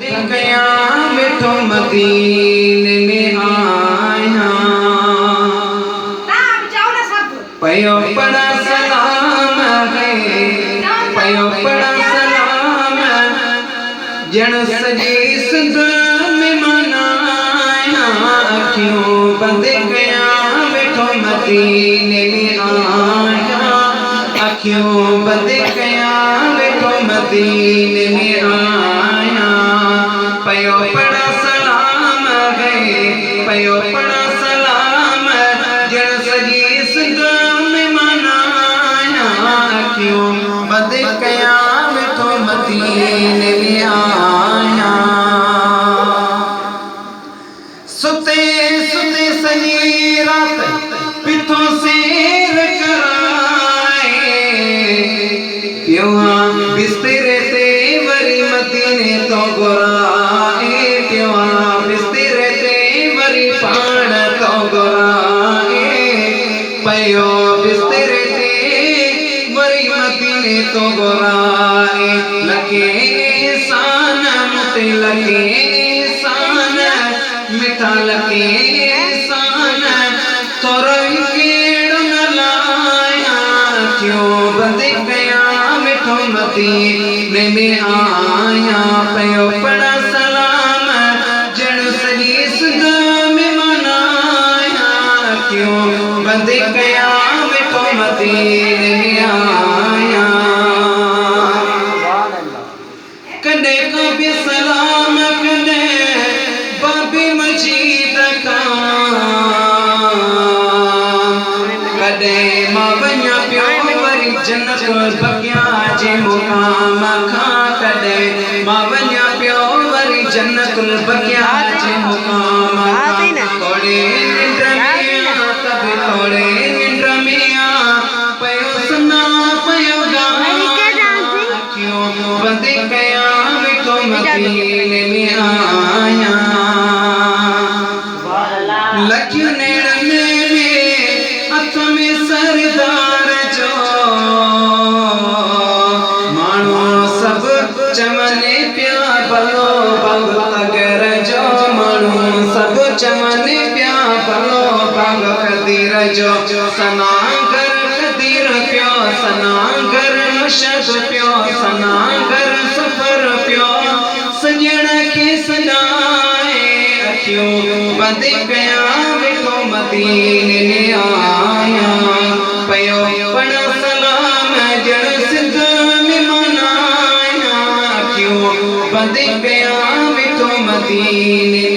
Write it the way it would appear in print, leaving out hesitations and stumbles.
कया मिठो मदीने में आया पयो पड़ा सलाम है पयो पड़ा सलाम जन सजी सिंध में मनाया क्यों बंद गया मिठो मदीने में आया क्यों बंद गया मिठो मदीने में आया पयो पड़ा सलाम है पयो पड़ा सलाम जन सजी सिंध में मनाया क्यों बंद गया मिठो मदीने में आया सुते सुते सजी रात पिथों सेर कराए प्योआ बिस्तरे ते वरी मदीने तो गोराए प्योआ बिस्तरे ते वरी पाण तो गोराए पयो बिस्तरे ते वरी मदीने तो गोराए लगे सान मुते लगे सान मिठा लगे सान तोरई केड़ न लाया क्यों बंद गया मिठो मदीने में आया पयो पड़ा सलाम जन सजी सिंध में मनाया क्यों बंद गया मिठो मदीने में आया कदे को भी सलाम कदे बाबी मजीद का कदे मां वञा पियो वरी जन्नत बगिया जे मुकाम खां कदे मां वञा पियो वरी जन्नत बगिया जे मुकाम खां थोड़े निंड में कभी थोड़े निंड में पयो सुना पयो गा क्यों बंद गया मिठो मदीने में आया लखियो नेड़ में हथ में सरदार जो मानो सब चमने प्या भलो भग अगर जो मानो सब चमने प्या भलो भग कदीर जो सनागर कदीर प्यो सनागर मशक प्यो सनागर सफर प्यो सजण के सदाए क्यों बंद गया मिठो मदीने में आया पयो पड़ा सलाम जन सिंध में मनाया क्यों बंद गया मिठो मदीने